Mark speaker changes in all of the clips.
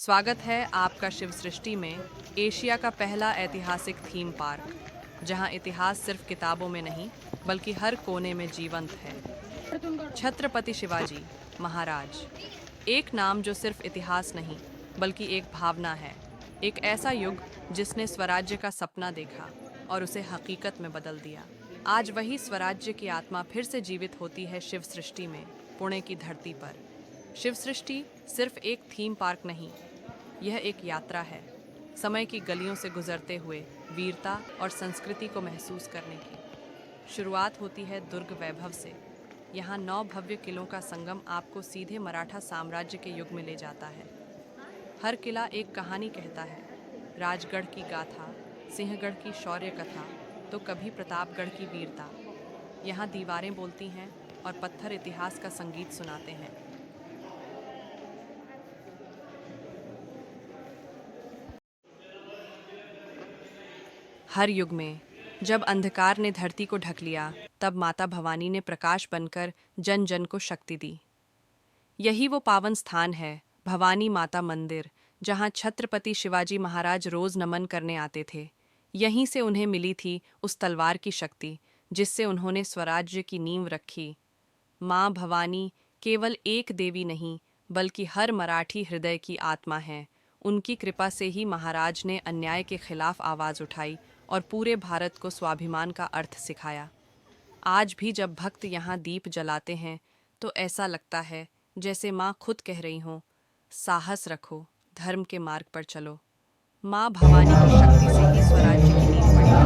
Speaker 1: स्वागत है आपका शिव सृष्टि में, एशिया का पहला ऐतिहासिक थीम पार्क, जहां इतिहास सिर्फ किताबों में नहीं, बल्कि हर कोने में जीवंत है। छत्रपति शिवाजी महाराज, एक नाम जो सिर्फ इतिहास नहीं, बल्कि एक भावना है। एक ऐसा युग जिसने स्वराज्य का सपना देखा और उसे हकीकत में बदल दिया। आज वही स्वराज्य की आत्मा फिर से जीवित होती है शिव सृष्टि में, पुणे की धरती पर। शिव सृष्टि सिर्फ एक थीम पार्क नहीं, यह एक यात्रा है, समय की गलियों से गुजरते हुए वीरता और संस्कृति को महसूस करने की। शुरुआत होती है दुर्ग वैभव से। यहाँ 9 भव्य किलों का संगम आपको सीधे मराठा साम्राज्य के युग में ले जाता है। हर किला एक कहानी कहता है, राजगढ़ की गाथा, सिंहगढ़ की शौर्य कथा, तो कभी प्रतापगढ़ की वीरता। यहाँ दीवारें बोलती हैं और पत्थर इतिहास का संगीत सुनाते हैं। हर युग में जब अंधकार ने धरती को ढक लिया, तब माता भवानी ने प्रकाश बनकर जन जन को शक्ति दी। यही वो पावन स्थान है, भवानी माता मंदिर, जहां छत्रपति शिवाजी महाराज रोज नमन करने आते थे। यहीं से उन्हें मिली थी उस तलवार की शक्ति जिससे उन्होंने स्वराज्य की नींव रखी। माँ भवानी केवल एक देवी नहीं, बल्कि हर मराठी हृदय की आत्मा है। उनकी कृपा से ही महाराज ने अन्याय के खिलाफ आवाज उठाई और पूरे भारत को स्वाभिमान का अर्थ सिखाया। आज भी जब भक्त यहाँ दीप जलाते हैं, तो ऐसा लगता है जैसे माँ खुद कह रही हों, साहस रखो, धर्म के मार्ग पर चलो। माँ भवानी की शक्ति से ही स्वराज्य की नींव पड़ी।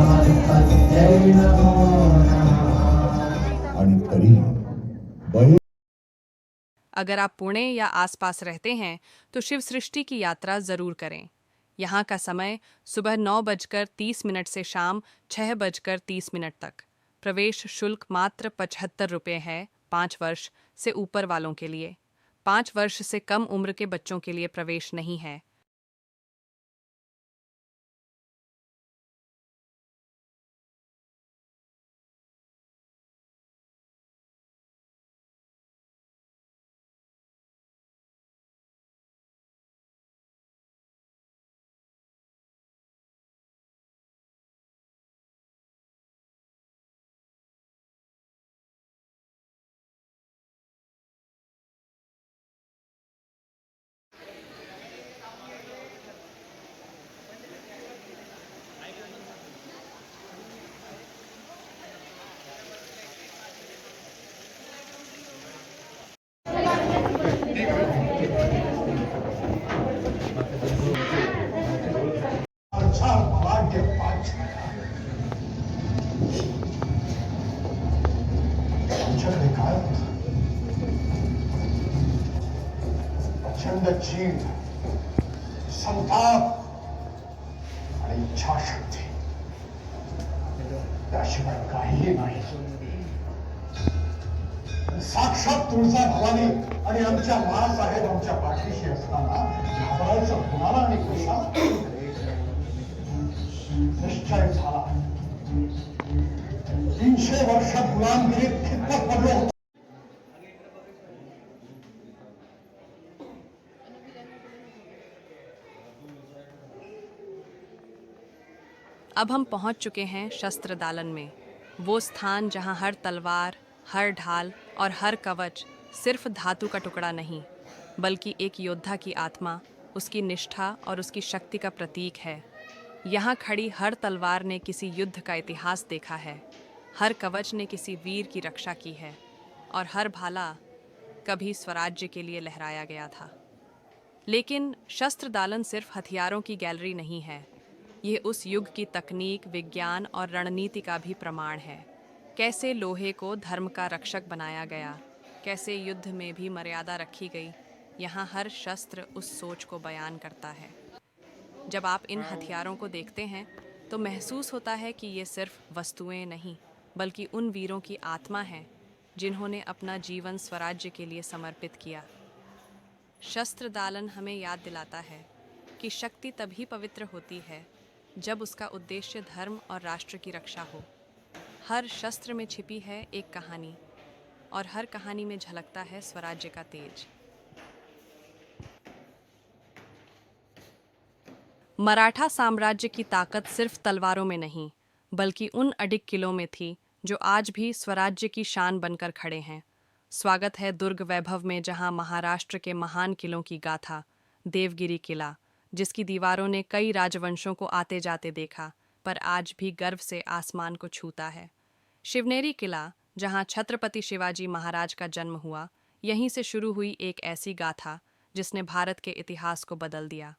Speaker 2: आणि तरी बहे
Speaker 1: अगर आप पुणे या आसपास रहते हैं तो शिव सृष्टि की यात्रा जरूर करें। यहाँ का समय सुबह 9:30 से शाम 6:30 तक। प्रवेश शुल्क मात्र 75 रुपये है, 5 वर्ष से ऊपर वालों के लिए। 5 वर्ष से कम उम्र के बच्चों के लिए प्रवेश नहीं है।
Speaker 2: अच्छा भाग्य पाछाया आमच्याकडे काय होतं? प्रचंड चीड, संताप आणि इच्छाशक्ती, त्याशिवाय काहीही नाही. साक्षात तुळजा भवानी आणि आमच्या मासाहेब आमच्या पाठीशी असताना घाबरायचं कुणाला आणि कशाला? निश्चय झाला. 300 वर्ष गुलामगिरीत खितपत पडलो होतो.
Speaker 1: अब हम पहुंच चुके हैं शस्त्र दालन में, वो स्थान जहां हर तलवार, हर ढाल और हर कवच सिर्फ धातु का टुकड़ा नहीं, बल्कि एक योद्धा की आत्मा, उसकी निष्ठा और उसकी शक्ति का प्रतीक है। यहाँ खड़ी हर तलवार ने किसी युद्ध का इतिहास देखा है, हर कवच ने किसी वीर की रक्षा की है, और हर भाला कभी स्वराज्य के लिए लहराया गया था। लेकिन शस्त्र दालन सिर्फ हथियारों की गैलरी नहीं है, ये उस युग की तकनीक, विज्ञान और रणनीति का भी प्रमाण है। कैसे लोहे को धर्म का रक्षक बनाया गया, कैसे युद्ध में भी मर्यादा रखी गई, यहाँ हर शस्त्र उस सोच को बयान करता है। जब आप इन हथियारों को देखते हैं, तो महसूस होता है कि ये सिर्फ वस्तुएं नहीं, बल्कि उन वीरों की आत्मा है जिन्होंने अपना जीवन स्वराज्य के लिए समर्पित किया। शस्त्र दालन हमें याद दिलाता है कि शक्ति तभी पवित्र होती है जब उसका उद्देश्य धर्म और राष्ट्र की रक्षा हो। हर शस्त्र में छिपी है एक कहानी, और हर कहानी में झलकता है स्वराज्य का तेज। मराठा साम्राज्य की ताकत सिर्फ तलवारों में नहीं, बल्कि उन अडिग किलों में थी जो आज भी स्वराज्य की शान बनकर खड़े हैं। स्वागत है दुर्ग वैभव में, जहां महाराष्ट्र के महान किलों की गाथा, देवगिरी किला, जिसकी दीवारों ने कई राजवंशों को आते जाते देखा, पर आज भी गर्व से आसमान को छूता है। शिवनेरी किला, जहां छत्रपति शिवाजी महाराज का जन्म हुआ, यहीं से शुरू हुई एक ऐसी गाथा जिसने भारत के इतिहास को बदल दिया।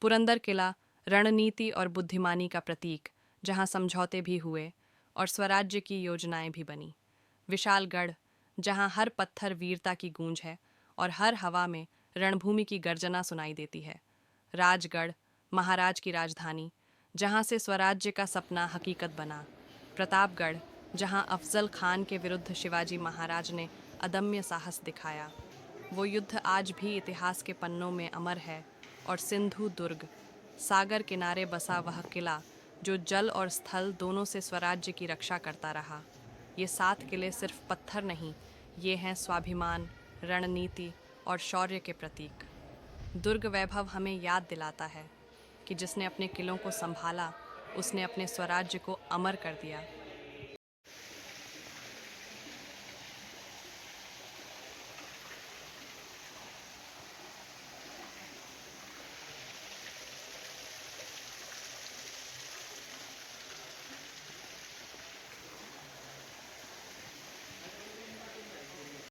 Speaker 1: पुरंदर किला, रणनीति और बुद्धिमानी का प्रतीक, जहां समझौते भी हुए और स्वराज्य की योजनाएं भी बनी। विशालगढ़, जहां हर पत्थर वीरता की गूंज है और हर हवा में रणभूमि की गर्जना सुनाई देती है। राजगढ़, महाराज की राजधानी, जहां से स्वराज्य का सपना हकीकत बना। प्रतापगढ़, जहां अफजल खान के विरुद्ध शिवाजी महाराज ने अदम्य साहस दिखाया। वो युद्ध आज भी इतिहास के पन्नों में अमर है। और सिंधु दुर्ग, सागर किनारे बसा वह किला जो जल और स्थल दोनों से स्वराज्य की रक्षा करता रहा। ये 7 किले सिर्फ पत्थर नहीं, ये हैं स्वाभिमान, रणनीति और शौर्य के प्रतीक। दुर्ग वैभव हमें याद दिलाता है कि जिसने अपने किलों को संभाला, उसने अपने स्वराज्य को अमर कर दिया।